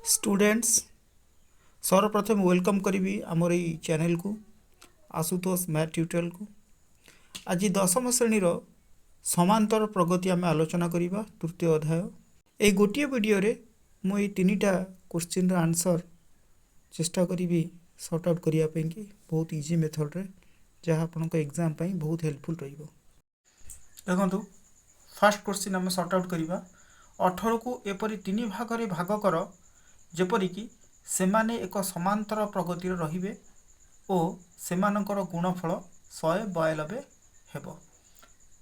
Students सर्वप्रथम welcome करी आमर ये चैनल को आशुतोष मैथ ट्यूटोरियल को आज 10वीं श्रेणीर समांतर प्रगति आम आलोचना करवा तृतीय अध्याय ये गोटे वीडियो रे मुझे तीनटा क्वेश्चन आंसर चेष्टा करी सॉर्ट आउट करने की बहुत इजी मेथड रे जहाँ आपण एग्जाम बहुत हेल्पफुल देखो फास्ट क्वेश्चन आम सॉर्ट आउट करवा 18 को एपरी तीन भाग रे भाग कर जेपरिकी सेमाने एक समांतर प्रगति रहिबे ओ सेमानकर गुणफल 192 हेबो।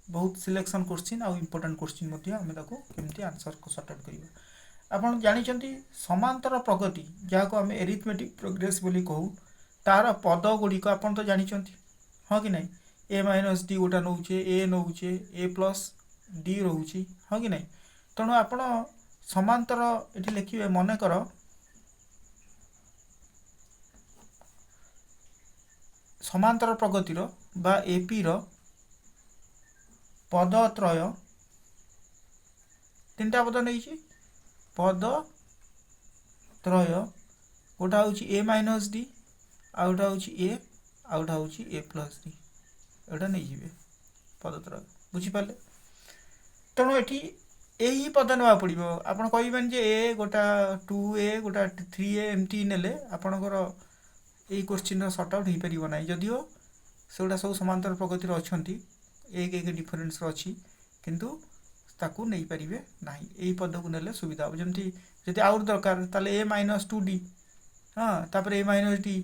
बहुत सिलेक्शन क्वेश्चन आउ इम्पोर्टेंट क्वेश्चन आम केमती आंसर को सॉर्ट आउट करवा। आपण जानिचंती समांतर प्रगति जहाँ आम एरिथमेटिक प्रोग्रेस बोली कहू तार पद गुड़िक आपण तो जानिचंती हाँ कि नहीं ए माइनस डी गोटा नौचे ए प्लस डी रोचे हाँ कि नहीं तेणु आपण समांतर ये लिखे मनकर समांतर प्रगतिर बा एपी रो पदत्रय तीन टा पद नहीं पद त्रय गोटा हूँ ए माइनस डी आउटा हूँ आउटा हूँ ए प्लस डी एटा नहीं जाए पदत्रय बुझीपारे तेणु ये यही पद ना पड़ो आप कहे ए गोटा 2a गोटा 3a एमती नेले आपणकर यही क्वेश्चन सॉर्ट आउट हो पार ना जदिओ सेगुड़ा सब समांतर प्रगति अच्छा एक एक डिफरेन्स अच्छी किंतु ताकू नहीं पारे ना यही पद को नेले सुविधा हम जमी जब आउट दरकार ताले ए माइनस 2d हाँ तापर ए माइनस डी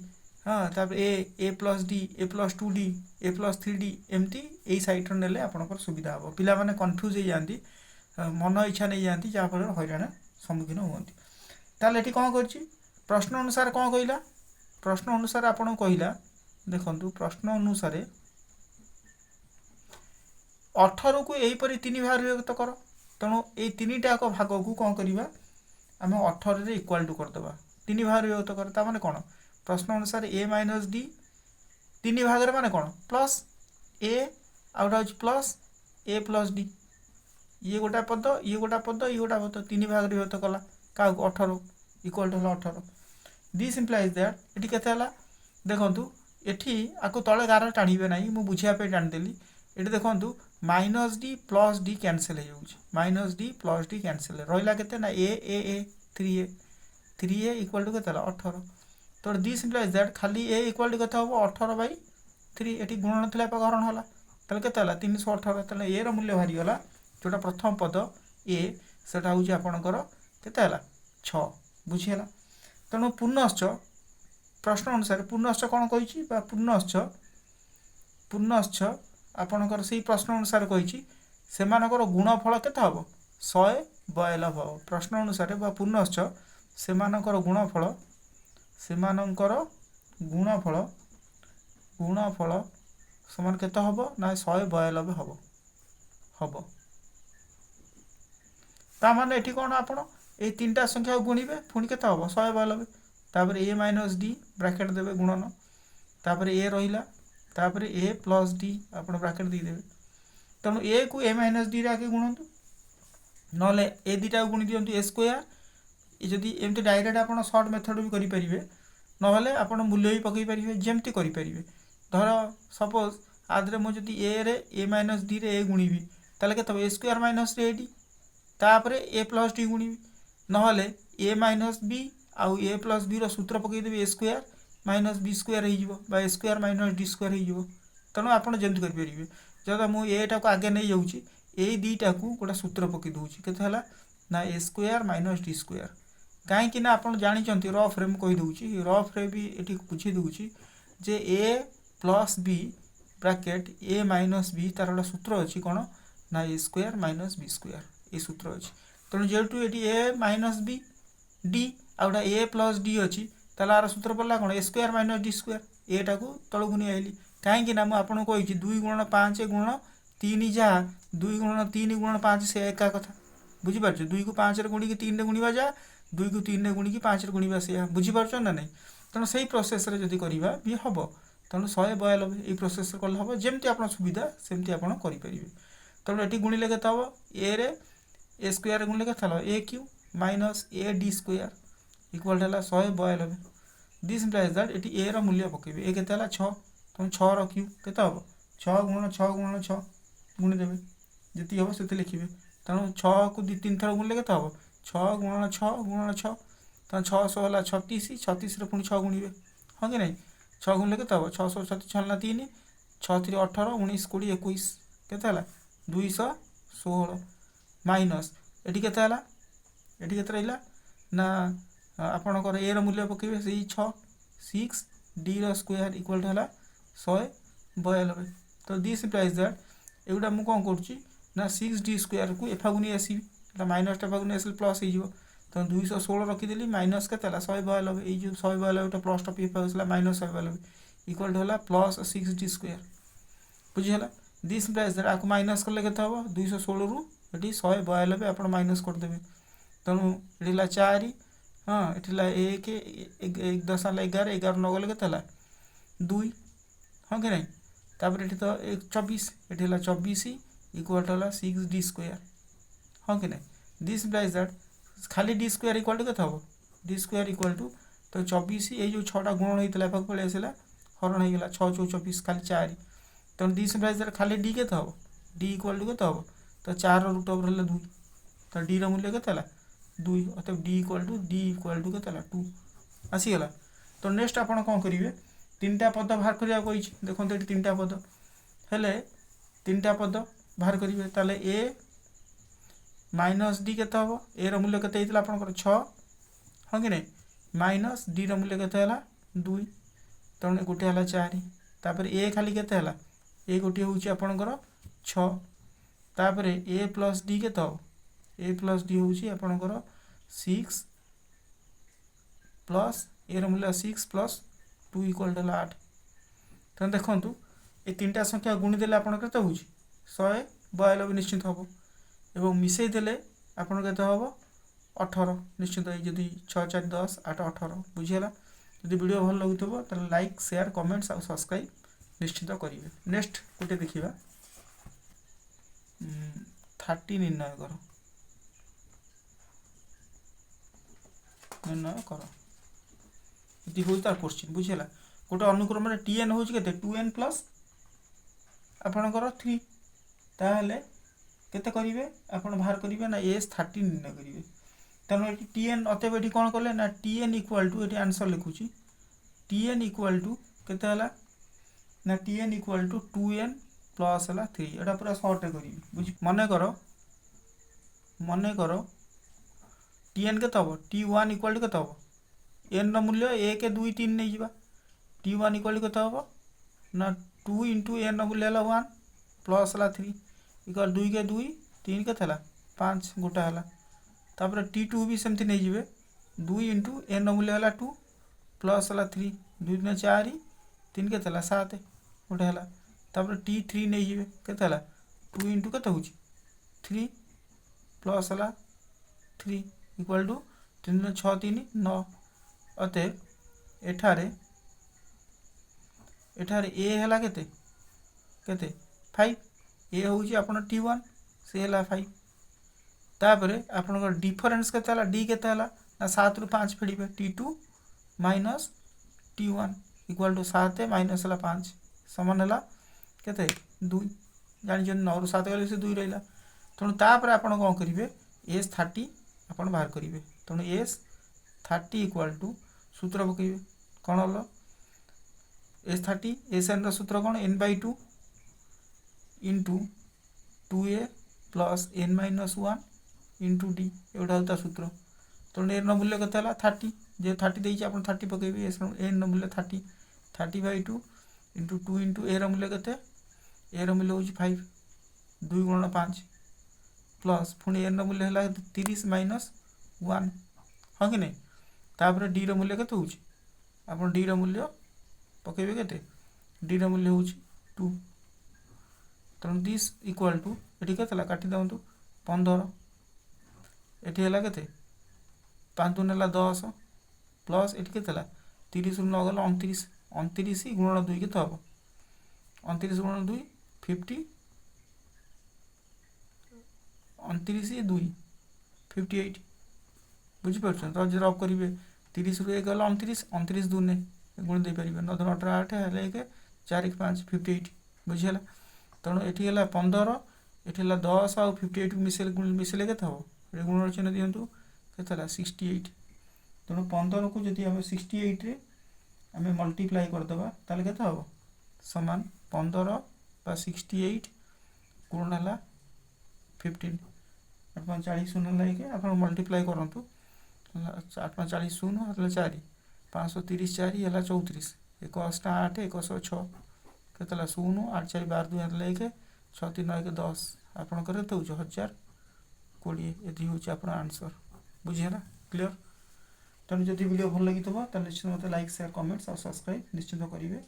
हाँ तापर A plus D A plus 2d A plus 3d एमती यही सैट्र नेले आपंकर सुविधा हम पिला माने कन्फ्यूज हो जाती मन इच्छा नहीं जाती जहाँफल हईराण सम्मुखीन हमें ताल ये कौन कर प्रश्न अनुसार कौन कहला प्रश्न अनुसार आपन कहला देखंतु प्रश्न अनुसार 18 को यहीपरि तीन भाग विभक्त कर तेणु ये तीन टाक भाग को कौन करवा आम 18 इक्वाल टू करदे तीन भाग विभक्त कर माने कौन प्रश्न अनुसार ए माइनस डी तीन भाग माने कौन प्लस ए आउटा हूँ प्लस ए प्लस डी ये गोटा पद ये गोटा पद ये गोटा पद तीन भाग विभक्त कला क्या 18 equal to 18 this implies that ये केते देखु ये आपको तले गार टाणवे ना मुझे बुझापी टाणीदेली ये देखु minus D plus D cancel हो minus D plus D cancel रहा के ना ए 3a इक्वाल टू के 18 तो दिस इम्प्लाइज दैट खाली ए इक्वाल टू के हम 18/3 ये गुणन थी हरण है तेल के 318 तेल ए रूल्य बाहरीगला जोटा प्रथम पद ए सेटा हूँ आपणकर के 6 बुझीगला तेणु पुनश्च प्रश्न अनुसार पुनश्च कौन कही पुनश्च आपणकर से प्रश्न अनुसार कही से गुणफल के हम 192 हम प्रश्न अनुसार पुनश्च से गुणफल समान केते हम ना 192 हम ताने ये कौन आप ये तीन टा संख्या गुणिबे पुणी के हम 192 तापर ए माइनस डी ब्रैकेट देवे गुणन तापर ए रहिला तापर ए प्लस डी आप ब्रैकेट देदेवे तेणु ए को ए माइनस डी आगे गुणतु ना ए दीटा गुणी दिंतु ए स्क्वायर जदि एमती डायरेक्ट आप सर्ट मेथड भी करेंगे ना आप मूल्य भी पकई पारे जमती करेंगे धर सपोज आदि मुझे ए रे ए माइनस डी रे ए गुणिबी ताले के ए स्क्वायर माइनस रे डी तापर ए प्लस डी गुणिबी ना ए माइनस बी आउ ए प्लस बी रूत्र पकईदेवी ए स्क्वायर माइनस बी स्क्वायर हो ए स्क्वायर माइनस डी स्क्वायर हो तेणु आपड़ जमी करेंगे जब मुझे एटा को आगे नहीं जाऊँगी यही दीटा को गोटे सूत्र पकई दूसरी के ना ए स्क्वायर माइनस डी स्क्वायर कहीं आप जानते रफ रे मुझे रफ रे भी ये बुझी दूसरी जे ए प्लस बी ब्रैकेट ए माइनस बी तार गोटे सूत्र अच्छी कौन ना ए स्क्वायर माइनस बी स्क्वायर ये सूत्र अच्छी तेणु जेहेतु ये ए माइनस बी डी आउटा ए प्लस डी अच्छी तार सूत्र पड़ा कौन ए स्क्वायर माइनस डी स्क्वायर एटा को तलू नहीं आइली कहीं आपको कही 2 गुणन 5 गुणन 3 जहाँ 2 गुणन 3 गुणन 5 से एका कथा बुझीपार 2 को 5 गुणिकी 3 गुणवा जा 2 को 3 गुणिकी 5 गुणवा से बुझीपार ना नहीं तेणु से प्रोसेस जदि करवा भी हम तेणु 192 ये प्रोसेस कले हम जमी आप सुविधा सेमती आप करेंगे तेणु ये गुणिले के हम ए रे ए स्क्वायर गुणिले के A Q minus A D square equal है 192 this implies that eighty A रो मूल्य पकेबे ए केते हला 6 तुम 6 रो क्यूब केते हबो 6 गुणन 6 गुणन 6 गुणी देबे जति हबो सेते लिखिबे तेणु 6 को 2-3 थर गुणले केते हबो 6 गुणन 6 गुणन 6 तो 600 हला 36 36 रे पुनी 6 गुणिबे हां कि नहीं 6 गुणले केते हबो 636 6 ना 3 6 3 18 19 20 21 केते हला 216 माइनस एटी केते हला एटी केते रहिला ना आपणकर ए रो मूल्य पकेबे सेही 6 6 डी रो स्क्वायर इक्वल टू हला 192 तो दिस इम्प्लाइज दैट एगुडा मु कोन करछि ना 6 डी स्क्वायर को एफा गुनी आसी एटा माइनस टा गुनी आसी प्लस हे जिवो तो 216 रखि देली माइनस केते हला 192 ए जो 192 टा प्लस टा पी एफा होसला माइनस 192 इक्वल टू हला प्लस 6 डी स्क्वायर बुझी हला दिस इम्प्लाइज दैट आको माइनस करले केते हबो 216 रु एटी 192 आपण माइनस कर देबे तनु एटिला 4 हाँ एटिला 1 1 10 11 11 न गले केते हला 2 हाँ कि नहीं तापर एटी तो 24 एटिला 24 इक्वल टू हला 6 डी स्क्वायर हाँ कि नहीं दिस इम्प्लाइज दैट खाली डी स्क्वायर इक्वल टू केते हबो डी स्क्वायर इक्वल टू तो 24 ए जो 6टा गुणन हेतला पाक पळे आसेला हरण हे गेला 6 4 24 खाली 4 तो दिस इम्प्लाइज दैट खाली डी केते हबो डी इक्वल टू केते हबो तो 4 रो रूट ओवर हला 2 तो डी रो मूल्य केते हला 2 अतः डी इक्वल टू केते हला 2 आसी गेला तो नेक्स्ट आपण कोन करिवे तीनटा पद बाहर करिया कोइछ देखो तो तीनटा पद हेले तीनटा पद बाहर करिवे ताले ए माइनस डी केते हबो ए रो मूल्य केते हितला आपण 6 हां कि नहीं माइनस डी रो मूल्य केते हला 2 तने गोटे हला 4 तापर ए खाली केते हला ए गोटे होउची आपण 6 तापर ए प्लस डी केते हबो ए प्लस डी होउची आपण 6 प्लस ए रो मूल्य 6 प्लस 2 इक्वल टू 8 तो देखंतु ए तीनटा संख्या गुणी देले आपण केते होउची 192 निश्चित हबो एवं मिसई देले आपण केते हबो 18 निश्चित है जदी 6 4 10 8 18 बुझियला जदी वीडियो भल लागुतबो त लाइक शेयर कमेंट्स और सब्सक्राइब निश्चित करिवे नेक्स्ट कोटे देखिबा 30 निर्णय करो निर्णय करो इति होई तार क्वेश्चन बुझियला गोटे अनुक्रम रे tn होउची केते 2n प्लस आपणकर 3 ताहले केते करिवे आपण बाहर करिवे ना s 30 निर्णय करिवे तनो एटी tn अतः एटी कोन करले ना tn equal to eighty answer लिखुची tn इक्वल टू केते हला ना tn equal to 2n plus हला 3 एटा पूरा शॉर्ट करिवे बुझ मने करो tn केते हबो t1 इक्वल टू केते हबो n रो मूल्य 1 2 3 नै जिबा t1 इक्वल टू केते हबो ना 2 * n रो मूल्य हला 1 प्लस हला 3 इक्वल 2 के 2 3 केते हला 5 गोटा हला तापर t2 भी सेमति नै जिवे 2 * n रो मूल्य हला 2 प्लस हला 3 2 ने 4 3 केते हला 7 गोटा हला तापर t3 नै जिवे केते हला 2 * केते होची 3 प्लस हला 3 इक्वल टू 3 ने 6 3 9 अते एठारे ए हला केते केते 5 ए होउची आपण t1 से हला 5 तापरे आपण को डिफरेंस केते हला d केते हला ना 7 रु 5 फेडीबे t2 minus t1 equal to 7 minus हला 5 समान हला केते 2 जानि जन 9 रु 7 गले से 2 रहिला तणु तापरे आपण कोन करिवे s 30 आपण बाहर करिवे तणु s 30 इक्वल टू सूत्र पकेबे कोन हलो s 30 sn रो सूत्र कोन n/2 into 2a plus n minus 1 into d एवढा होता सूत्र तो n रो मूल्य केते हला 30 जे 30 देइछि आपण 30 पकेबे n रो मूल्य 30 30/2 into 2 into a रो मूल्य केते a रो मूल्य होछि 5 2 * 5 प्लस पुनी n रो मूल्य हला 30 माइनस 1 हां कि नै तापर d रो मूल्य केते होछि आपण d रो मूल्य पकेबे केते d रो मूल्य होछि 2 तन दिस इक्वल टू एठी केतला काटी दउंतु 15 एठी हला केते 5 2 नेला 10 प्लस एठी केतला 30 रु 9 गला 29 29 गुणन 2 केते हबो 29 गुणन 2 50 29 2 58 बुझी परछन तो जे रब करिवे 30 ରୁ 1 ଗଲା 29 29 ଦୁନେ ଗୁଣି ଦେଇପାରିବେ 9 2 18 8 ହେଲେ 1 4 5 58 ବୁଝିହେଲା। ତେଣୁ ଏଠି ହେଲା 15 ଏଠି ହେଲା 10 ଆଉ 58 ମିଶେଇଲେ କେତେ ହେବ ଏ ଗୁଣନ ଚିହ୍ନ ଦିଅନ୍ତୁ କେତେ ହେଲା 68। ତେଣୁ 15 ଯଦି ଆମେ 68 ରେ ଆମେ ମଲ୍ଟିପ୍ଲାଏ କରିଦେବା ତାହେଲେ କେତେ ହେବ ସମାନ 15 ବା 68 ଗୁଣନ ହେଲା 15 ଆପଣ 40 ଶୂନ ହେଲା କି ଆପଣ ମଲ୍ଟିପ୍ଲାଏ କରନ୍ତୁ 8 40 ଶୂନ ହେଲେ 4 530 4 ହେଲା 34 1 8 8 1 6 କେତେ ହେଲା 0 8 4 12 2 ହେଲେ 1 6 3 1 10 ଆପଣଙ୍କର କେତେ ହେଉଛି 1020 ଏଠି ହେଉଛି ଆପଣ ଆନ୍ସର ବୁଝିହେଲା କ୍ଲିଅର। ତେଣୁ ଯଦି ଭିଡ଼ିଓ ଭଲ ଲାଗିଥିବ ତାହେଲେ ନିଶ୍ଚିତ ମୋତେ ଲାଇକ୍ ସେୟାର କମେଣ୍ଟସ୍ ଆଉ ସବସ୍କ୍ରାଇବ୍ ନିଶ୍ଚିତ କରିବେ।